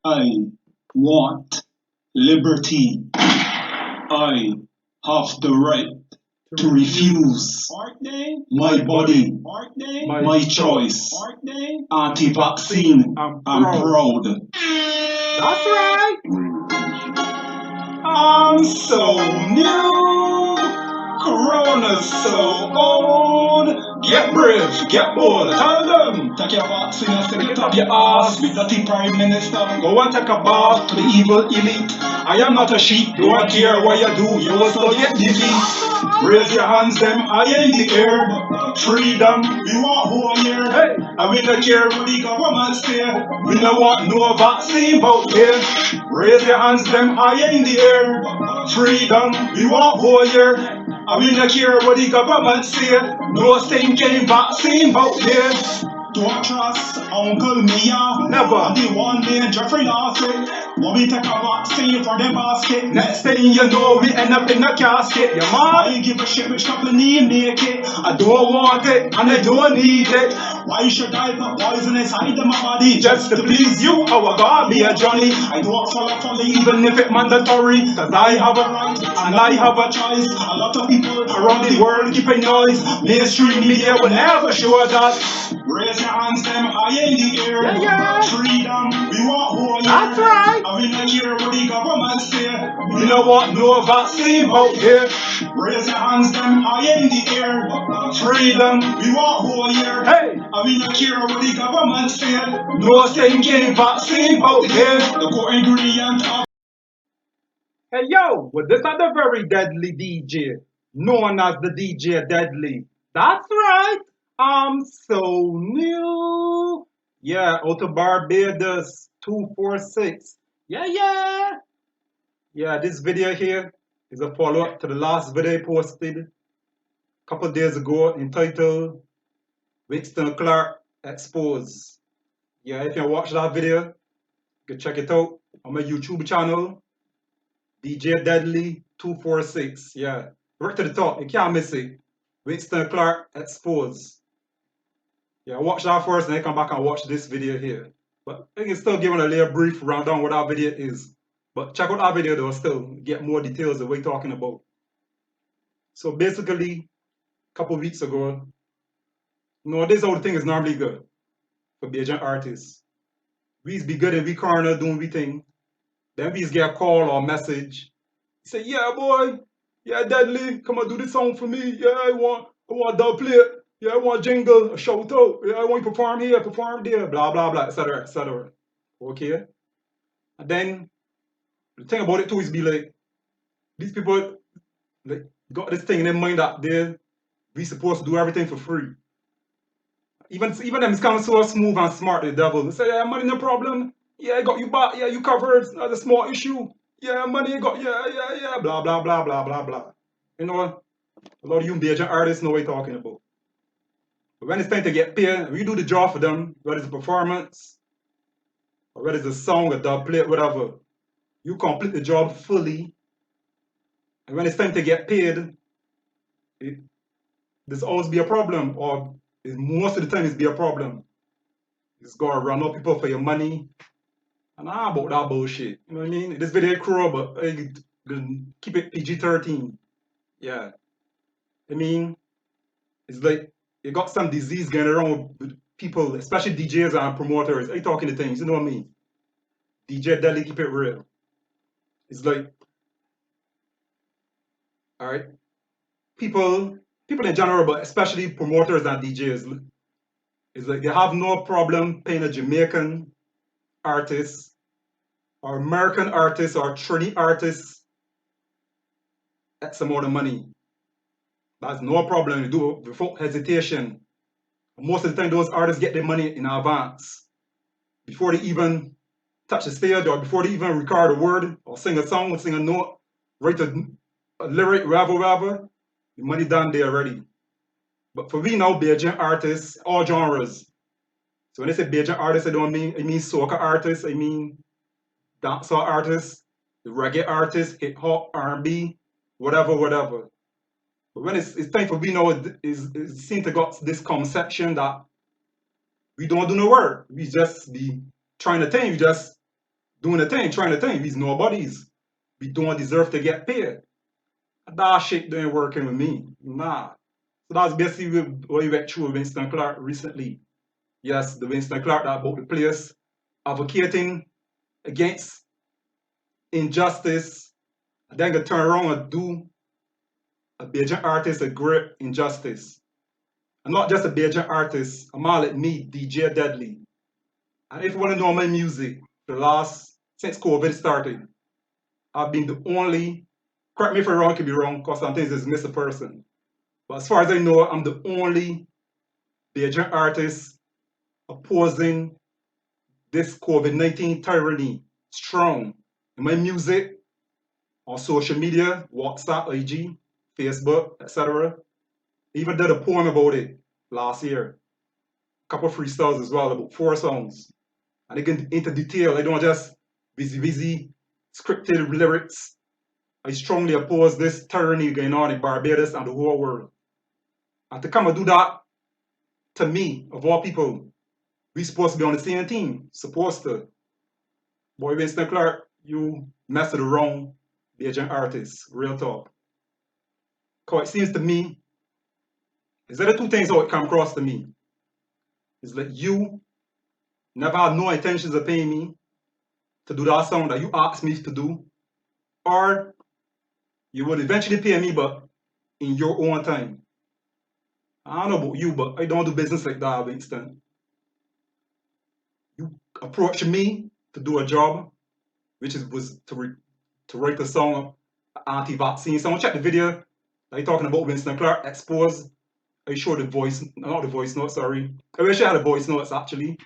I want liberty. I have the right to refuse my body, my choice. Anti-vaccine, I'm proud. That's right. I'm so new. Corona's so old. Get brave, get bold. Tell them, take your vaccine and stick it up your ass. With the Prime Minister, go and take a bath to the evil elite. I am not a sheep, don't care what you do, you will still get defeat. Raise your hands, them high in the air. Freedom, we want whole year. Hey, and we don't care what the government say. We don't want no vaccine out here. Raise your hands, them high in the air. Freedom, we want whole year. And we don't care what the government say. No stinking vaccine out here. Don't trust Uncle Mia. Never. The one named Jeffrey Lawson. When we take a vaccine for the basket, next thing you know, we end up in a casket. Yeah, man. I give a shit which company make it. I don't want it and I don't need it. Why should I put poison inside of my body just to please you? Our God be a Johnny. I don't follow even if it's mandatory. Cause I have a right and I have a choice. A lot of people around the world keep a noise. Mainstream media will never show that. Raise your hands, them high in the air. Yeah, yeah. Freedom, we want whole year. That's right. And we don't care what the government say. We don't want no vaccine out here. Raise your hands, them high in the air. Freedom, we want whole year. Hey, and we don't care what the government say. No stinking vaccine out here. The core ingredient of Hey yo, well this is the very deadly DJ, known as the DJ Deadly. That's right. I'm so new. Yeah, out of Barbados 246. Yeah, this video here is a follow-up to the last video I posted a couple days ago entitled Winston Clarke Exposed. Yeah, if you watch that video, you can check it out on my YouTube channel, DJ Deadly 246. Yeah, right to the top, you can't miss it. Winston Clarke Exposed. Yeah, watch that first and then come back and watch this video here. But I can still give a little brief rundown what that video is. But check out that video though, still get more details of what we're talking about. So basically, a couple weeks ago, this whole thing is normally good for Bajan artists. We be good in we corner doing we thing. Then we get a call or message. Say, yeah boy, yeah Deadly, come and do this song for me. Yeah, I want dub play. Yeah, I want jingle, a shout out. Yeah, I want you to perform here, perform there, blah blah blah, etc. etc. Okay. And then the thing about it too is be like, these people like got this thing in their mind that we supposed to do everything for free. Even them is kind of so smooth and smart, the devil. They say, yeah, money no problem. Yeah, I got you back. Yeah, you covered. That's a small issue. Yeah, money got, yeah, blah, blah, blah, blah, blah, blah. You know, a lot of you Bajan artists know what you're talking about. But when it's time to get paid, we do the job for them, whether it's a performance, or whether it's a song, a dub plate, whatever. You complete the job fully. And when it's time to get paid, there's always be a problem, or most of the time it's be a problem. You just gotta run up people for your money. And about that bullshit. You know what I mean? This video cruel, but I keep it PG-13. Yeah. I mean, it's like you got some disease going around with people, especially DJs and promoters. I talking to things, you know what I mean? DJ Deadly, keep it real. It's like, alright, people in general, but especially promoters and DJs, it's like they have no problem paying a Jamaican artist or American artist or Trini artist X amount of money. That's no problem. You do it without hesitation. Most of the time, those artists get their money in advance before they even touch the stage or before they even record a word or sing a song or sing a note, write a lyric, whatever. The money done there already. But for we now, Bajan artists, all genres. So when I say Bajan artists, I mean soca artists, I mean dancehall artists, reggae artists, hip hop, R&B, whatever. But when it's time for we know it seems to got this conception that we don't do no work. We just be trying to think, we just doing the thing, trying the thing. These nobodies. We don't deserve to get paid. That shit ain't working with me. Nah. So that's basically what we went through with Winston Clarke recently. Yes, the Winston Clarke that bought the place, advocating against injustice, and then gonna turn around and do a Bajan artist a great injustice. And not just a Bajan artist, a man like me, DJ Deadly. And if you want to know my music, since COVID started, I've been the only, correct me if I'm wrong, I could be wrong, because sometimes there's miss a person. But as far as I know, I'm the only Bajan artist opposing this COVID-19 tyranny strong in my music, on social media, WhatsApp, IG, Facebook, etc. Even did a poem about it last year. A couple of freestyles as well, about 4 songs. And they get into detail. I don't just busy scripted lyrics. I strongly oppose this tyranny going on in Barbados and the whole world. And to come and do that to me, of all people, we supposed to be on the same team. Supposed to. Boy, Winston Clarke, you messed with the wrong Bajan artist. Real talk. Because it seems to me, is there the 2 things how it come across to me? Is that you never had no intentions of paying me to do that song that you asked me to do, or you would eventually pay me, but in your own time. I don't know about you, but I don't do business like that, Winston. You approached me to do a job, which was to write a song, anti-vaccine. Someone check the video that you're talking about Winston Clarke, exposed. I showed the voice, not the voice notes, sorry. I wish I had the voice notes actually,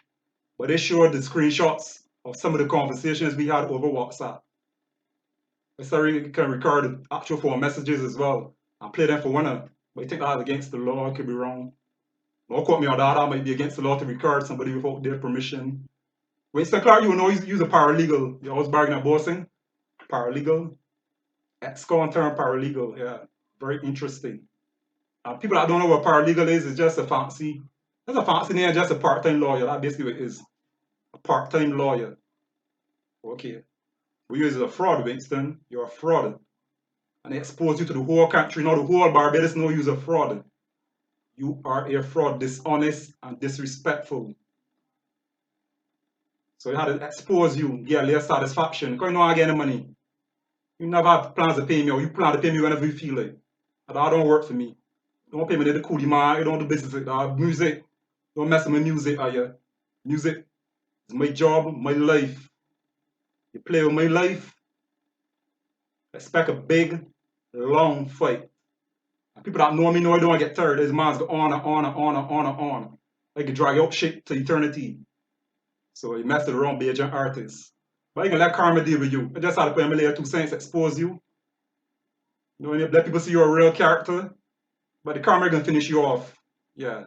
but they showed the screenshots of some of the conversations we had over WhatsApp. Sorry, you can record the actual phone messages as well and play them for winner. But I think that's against the law, I could be wrong. Don't quote me on that, that might be against the law to record somebody without their permission. Winston Clarke, you know, he's a paralegal. You always bargaining at bossing. Paralegal. Ex-con term paralegal, yeah. Very interesting. People that don't know what paralegal is, it's just a fancy, that's a fancy name, just a part-time lawyer. That's basically what it is. A part-time lawyer. Okay. We use a fraud, Winston. You're a fraud. And they expose you to the whole country. Now the whole Barbados know you're a fraud. You are a fraud, dishonest and disrespectful. So you had to expose you, get a little satisfaction. Because you know I get the money. You never have plans to pay me, or you plan to pay me whenever you feel like. And that don't work for me. Don't pay me the coolie man. You don't do business like that. Music. Don't mess with my music, are you? Music is my job, my life. You play with my life, expect a big, long fight. And people that know me know I don't get tired. This man's go on and on and on and on and on. I can drag out shit to eternity. So you messed with the wrong Bajan artist. But you can let karma deal with you. I just had to put a layer 2 cents, expose you. You know, let people see you're a real character. But the karma gonna finish you off. Yeah.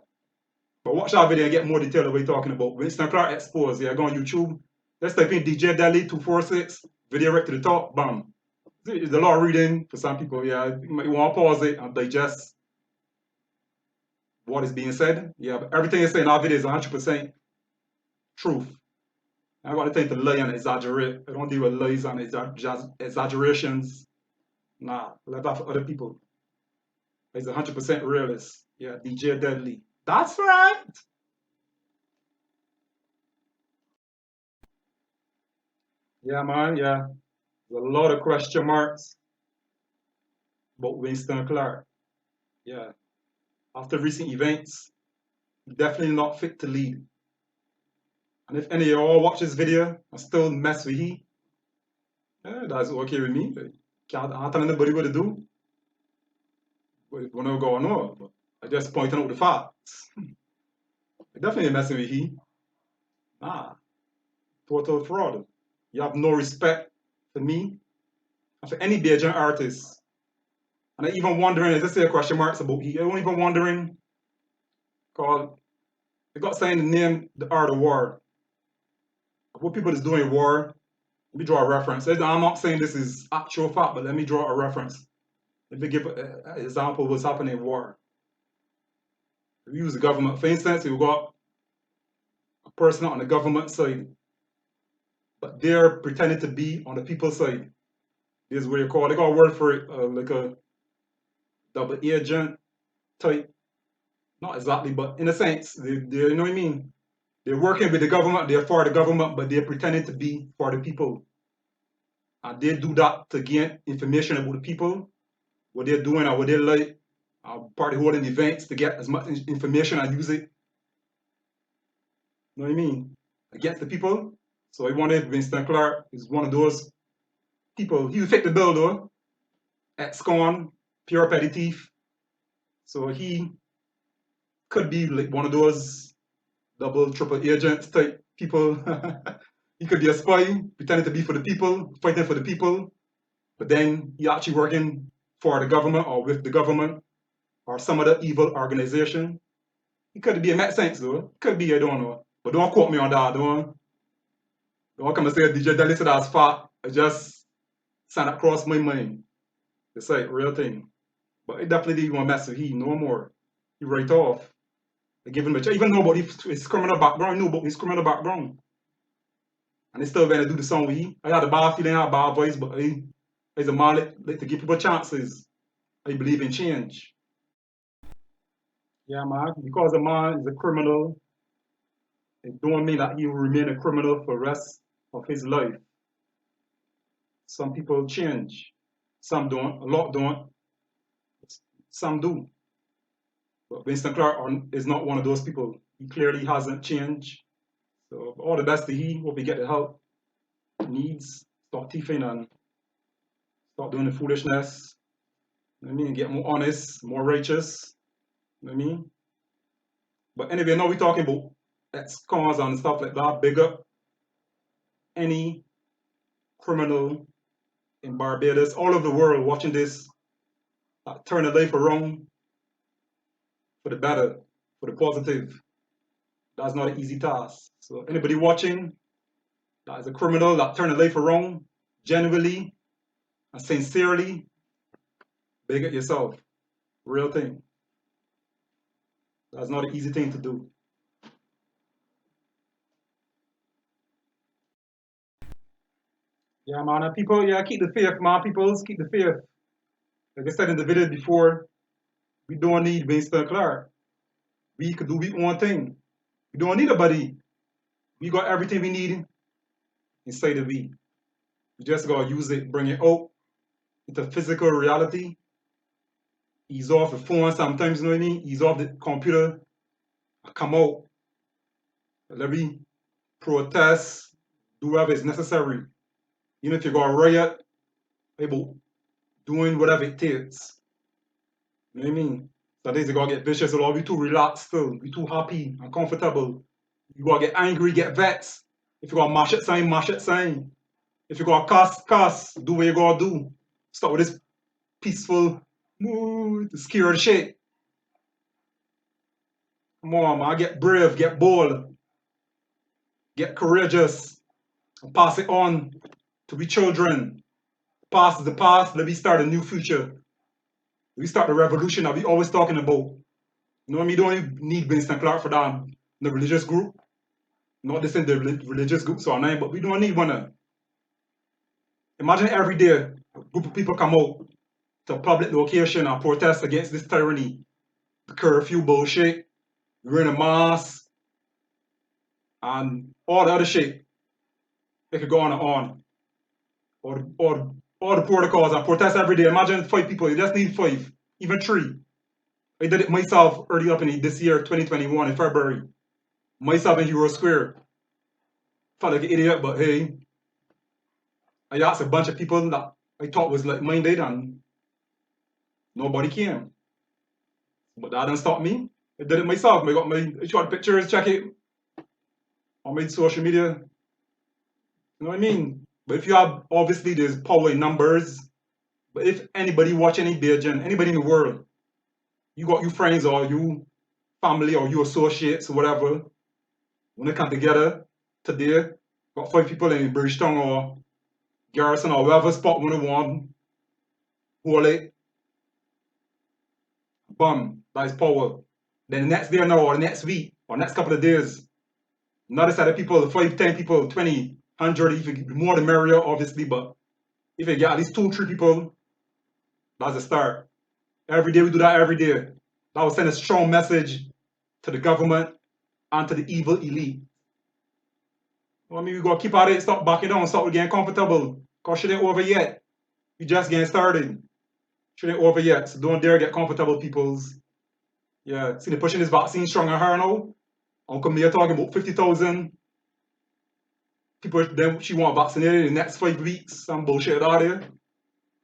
But watch that video and get more detail of what you're talking about. Winston Clarke exposed. Yeah, go on YouTube. Let's type in DJ Delhi 246. Video right to the top. Bam. It's a lot of reading for some people. Yeah, you might want to pause it and digest what is being said. Yeah, but everything you say in our video is 100% truth. I got to tend to lie and exaggerate. I don't deal with lies and exaggerations. Nah, let that for other people. It's 100% realist. Yeah, DJ Deadly. That's right. Yeah, man. Yeah, there's a lot of question marks about Winston Clarke. Yeah, after recent events, definitely not fit to lead. And if any of y'all watch this video and still mess with he, yeah, that's okay with me. Can't tell anybody what to do. But if you want to go on, no. But I just pointing out the facts. I definitely ain't messing with he. Nah, total fraud. You have no respect for me and for any Bajan artist. And I even wondering, is this a question marks about he? I'm even wondering, called, they got saying the name, the art of war. What people is doing war, let me draw a reference. I'm not saying this is actual fact, but let me draw a reference. Let me give an example of what's happening in war. We use the government. For instance, we've got a person on the government side but they're pretending to be on the people's side. This is what you call, they got a word for it, like a double agent type. Not exactly, but in a sense, they you know what I mean? They're working with the government, they're for the government, but they're pretending to be for the people. And they do that to gain information about the people, what they're doing or what they like, part of holding events to get as much information and use it. You know what I mean? Against the people. So I wanted Winston Clarke is one of those people. He fit the bill though. Ex-con, pure petty thief. So he could be like one of those double, triple agents type people. He could be a spy, pretending to be for the people, fighting for the people, but then he actually working for the government or with the government or some other evil organization. He could be, it makes sense though. Could be, I don't know. But don't quote me on that, don't come and say DJ Deli said that's fat. It just sent across my mind. It's like real thing. But it definitely didn't want to mess with he no more. He right off. They give him a chance. Even know about his criminal background, I knew about his criminal background. And they still going to do the song with he. I had a bad feeling, I had a bad voice, but I as a man like to give people chances. I believe in change. Yeah, man. Because a man is a criminal, it don't mean that he will remain a criminal for the rest of his life. Some people change. Some don't. A lot don't. Some do. But Winston Clarke is not one of those people. He clearly hasn't changed. So all the best to he. Hope he get the help he needs. Stop thieving and stop doing the foolishness. You know what I mean? Get more honest, more righteous. You know what I mean? But anyway, now we're talking about ex-cons and stuff like that. Big up any criminal in Barbados, all over the world watching this, turn their life around for the better, for the positive. That's not an easy task. So anybody watching that is a criminal that turned their life around, genuinely and sincerely, big up yourself. Real thing. That's not an easy thing to do. Yeah, man. And people, yeah, keep the faith, man. People, keep the faith. Like I said in the video before, we don't need Winston Clarke. We could do our own thing. We don't need a buddy. We got everything we need inside of we. We just gotta use it, bring it out into physical reality. Ease off the phone sometimes, you know what I mean? Ease off the computer. Come out. Let me protest, do whatever is necessary. Even if you go riot, able doing whatever it takes. You know what I mean? Some days you gotta get vicious, or we too relaxed still, we too happy and comfortable. You gotta get angry, get vexed. If you gotta mash it, sign, mash it, sign. If you gotta cuss, cuss, do what you gotta do. Start with this peaceful mood, scared shit. Come on, man, get brave, get bold, get courageous, and pass it on to we children. Past is the past, let me start a new future. We start the revolution that we always talking about. You know what I mean? You don't even need Winston Clarke for that in the religious group. Not this in the religious group, so I but we don't need one. Imagine every day a group of people come out to a public location and protest against this tyranny, the curfew bullshit, wearing a mask, and all the other shit. It could go on and on. All the protocols and protest every day. Imagine 5 people, you just need 5, even 3. I did it myself early up in this year, 2021, in February. Myself in Euro Square. Felt like an idiot, but hey, I asked a bunch of people that I thought was like minded and nobody came. But that didn't stop me. I did it myself. I shot pictures, check it on my social media. You know what I mean? But if you have, obviously there's power in numbers. But if anybody watch any Beijing, anybody in the world, you got you friends or you family or you associates or whatever, when they come together today, got 5 people in Bridgetown or Garrison or wherever spot when they want, hold it, bum, that is power. Then the next day now or the next week or next couple of days, another set of people, 5, 10 people, 20, 100, if you get more the merrier, obviously, but if you get at least 2, 3 people, that's a start. Every day we do that every day. That will send a strong message to the government and to the evil elite. Well, I mean, we gotta keep at it, stop backing down, stop getting comfortable. Cause shit ain't over yet. We just getting started. Shit ain't over yet. So don't dare get comfortable, peoples. Yeah, see, they're pushing this vaccine strong on her now. Uncle Mia talking about 50,000 people, then she want vaccinated in the next 5 weeks. Some bullshit out there.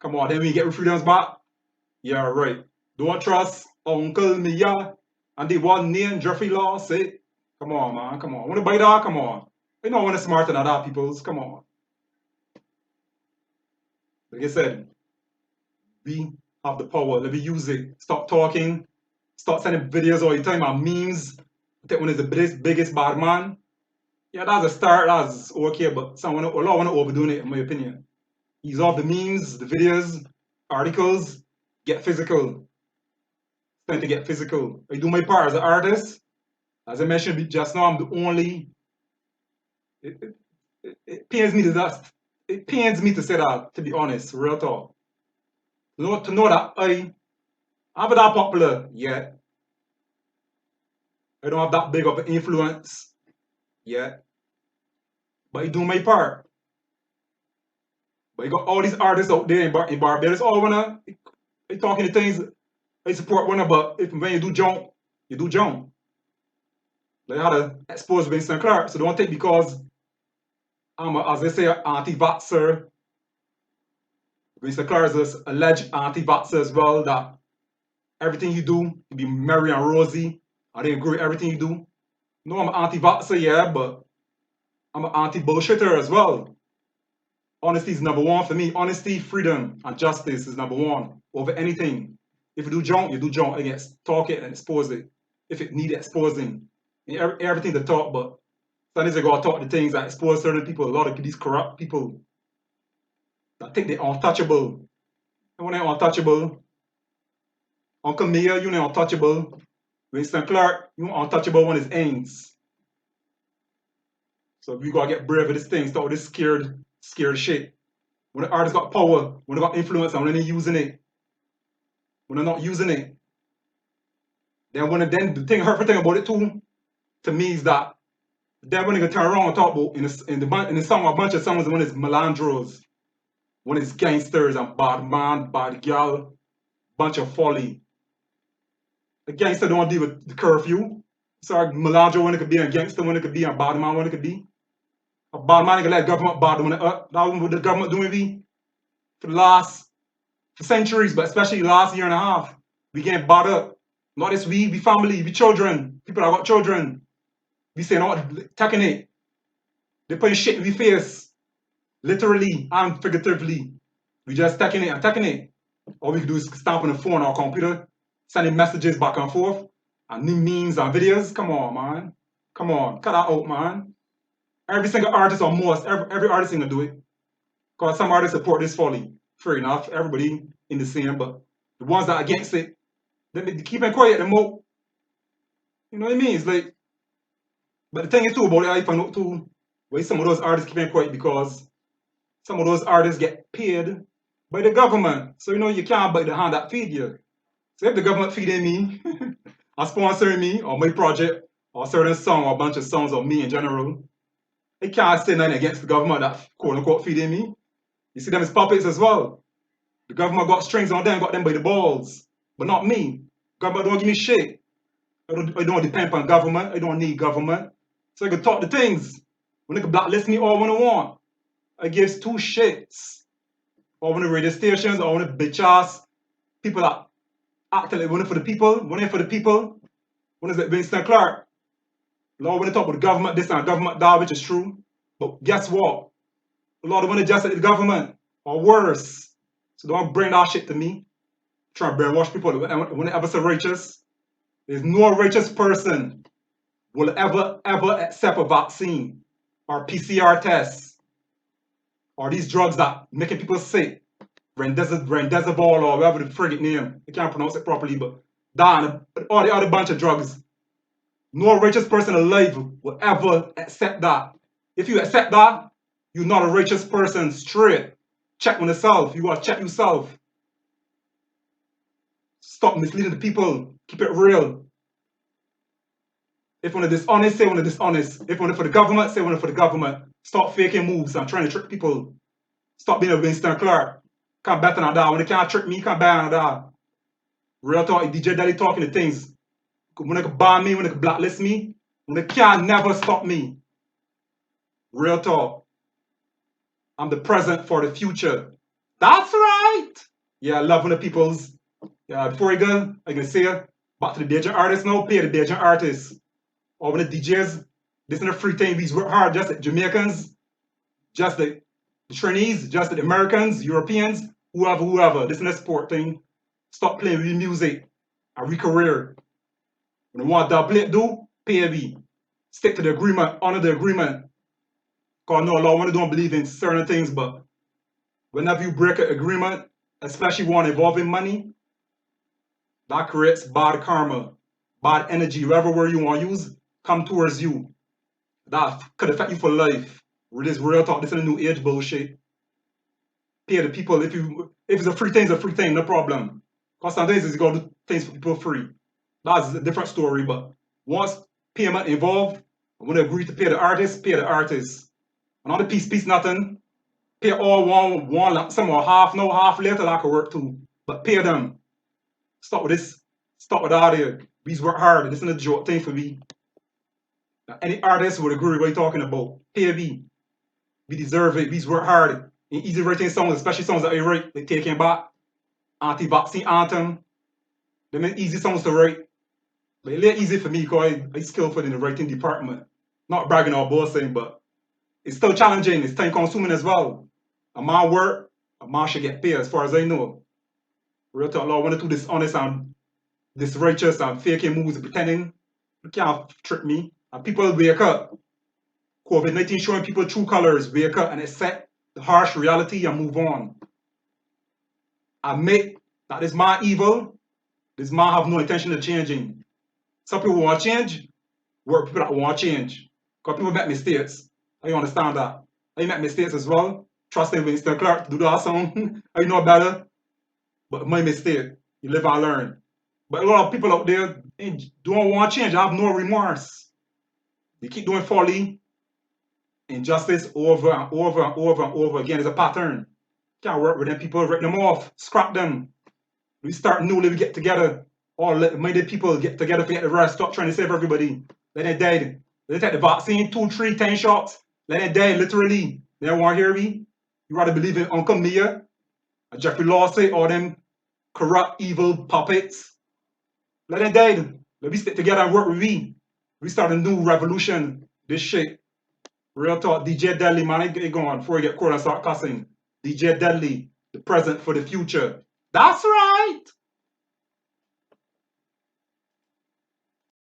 Come on, then we get our freedoms back. Yeah, right. Don't trust Uncle Mia and the one named Jeffrey Law say. Come on, man, come on. Wanna buy that? Come on. You know, wanna smarter than that, peoples. Come on. Like I said, we have the power. Let me use it. Stop talking. Stop sending videos all the time and memes. That one is the biggest bad man. Yeah, that's a start. That's okay, but a lot want to overdoing it, in my opinion. Ease off the memes, the videos, articles. Get physical. It's time to get physical. I do my part as an artist. As I mentioned just now, I'm the only. It pains me to that. It pains me to say that. To be honest, real talk. To know that I'm not that popular yet. I don't have that big of an influence yet. But I do my part. But you got all these artists out there in Barbados, all wanna they talking the things they support one, but when you do jump, you do jump. They had to expose Winston Clarke. So don't take because I'm as they say, anti-vaxxer. Winston Clarke is an alleged anti-vaxxer as well, that everything you do, you be merry and rosy. I didn't agree with everything you do. No, I'm an anti-vaxxer, yeah, but I'm an anti-bullshitter as well. Honesty is number one for me. Honesty, freedom, and justice is number one over anything. If you do junk, you do junk. Against talk it and expose it. If it need exposing, everything to talk, but sometimes you gotta talk the things that expose certain people. A lot of these corrupt people that think they're untouchable. And when they're untouchable, Uncle Mia, you know untouchable. Winston Clarke, you untouchable when it ends. So we gotta get brave with this thing. Stop with this scared shit. When the artist got power, when they got influence, and when they're using it, when they're not using it, then the thing hurtful thing about it too, to me is that then when they gonna turn around and talk about in the song, a bunch of songs when it's melandros, when it's gangsters and bad man, bad girl, bunch of folly. The gangster don't deal with the curfew. Sorry, melandro when it could be a gangster, when it could be a bad man, when it could be. A bad man can let government bad when that's what the government doing for centuries, but especially last year and a half. We getting bad up. Not just we family, we children. People that got children. We saying not taking it. They putting shit in we face. Literally and figuratively. We just taking it and taking it. All we can do is stamp on the phone or computer, sending messages back and forth, and new memes and videos. Come on, man. Come on. Cut that out, man. Every single artist or most, every artist gonna do it. Because some artists support this folly. Fair enough. Everybody in the same, but the ones that are against it, they keep it quiet and more. You know what I mean? It's like, but the thing is too about it, I find out too, why some of those artists keep it quiet because some of those artists get paid by the government. So you know you can't bite the hand that feed you. So if the government feeding me, or sponsoring me, or my project, or a certain song, or a bunch of songs, or me in general, I can't say nothing against the government that quote unquote feeding me. You see them as puppets as well. The government got strings on them, got them by the balls. But not me. Government don't give me shit. I don't depend on government. I don't need government. So I can talk the things. When they can blacklist me all when I want. I gives two shits. Or when the radio stations, or when the bitch ass people that act like when for the people, when they for the people, when it's like Winston Clarke. Lord, when they talk about the government, this and government that, which is true. But guess what? A lot of when they just like the government, or worse. So don't bring that shit to me. Try to brainwash people when they ever say righteous. There's no righteous person will ever accept a vaccine or PCR test or these drugs that making people sick. Rendezvous or whatever the friggin' name. I can't pronounce it properly, but that and all the other bunch of drugs. No righteous person alive will ever accept that. If you accept that, You're not a righteous person, straight. Check on yourself. You gotta check yourself. Stop misleading the people. Keep it real. If one is dishonest, say one is dishonest. If one is for the government, say one is for the government. Stop faking moves and trying to trick people. Stop being a Winston Clarke. Can't bet on that. When they can't trick me, can't bet on that. Real talk, DJ Daddy talking the things. When they can ban me, when they can blacklist me, when they can't never stop me. Real talk. I'm the present for the future. That's right. Yeah, I love when the people's. Yeah, before I go, I can say back to the Bajan artists now, pay the Bajan artists. Or when the DJs, this is a free thing, these work hard, just the Jamaicans, just the Chinese, just the Americans, Europeans, whoever. This is a sport thing. Stop playing with music and re-career. When you want that plate do, pay me. Stick to the agreement, honor the agreement. Because no law, when you don't believe in certain things, but whenever you break an agreement, especially one involving money, that creates bad karma, bad energy, whatever word you want to use, come towards you. That could affect you for life. This real talk, this is a new age bullshit. Pay the people, if it's a free thing, it's a free thing, no problem. Because sometimes you gotta do things for people free. That's a different story, but once payment involved, when they agree to pay the artist, pay the artist. And all the piece, nothing. Pay all one, some or half, no half later that could work too. But pay them. Stop with this. Stop with that here. These work hard. This isn't a joke thing for me. Now, any artist would agree with what you're talking about. Pay me. We deserve it. These work hard. In easy writing songs, especially songs that I write, like Taking Back, Anti-Vaccine Anthem. They make easy songs to write. But it's easy for me because I'm skillful in the writing department. Not bragging or boasting, but it's still challenging. It's time consuming as well. A man work, a man should get paid as far as I know. Real talk, Lord, I want to do this honest and this righteous and faking moves, pretending. You can't trick me. And people wake up. COVID-19 showing people true colors, wake up and accept the harsh reality and move on. Admit that this man evil, this man have no intention of changing. Some people want to change, work people that want to change. Because people make mistakes. I understand that. I make mistakes as well. Trusting Winston Clarke to do that song. I know better. But my mistake. You live and learn. But a lot of people out there don't want to change. I have no remorse. They keep doing folly. Injustice over and over and over and over again. It's a pattern. Can't work with them people, write them off, scrap them. We start newly, we get together. All minded people get together, forget the rest, stop trying to save everybody. Let it die. They take the vaccine, 2, 3, 10 shots. Let it die, literally. They don't want to hear me. You rather believe in Uncle Mia, and Jeffrey Lawson, all them corrupt, evil puppets. Let it die. Let me stick together and work with me. We start a new revolution. This shit. Real talk, DJ Deadly, man, I get going before I get caught and start cussing. DJ Deadly, the present for the future. That's right.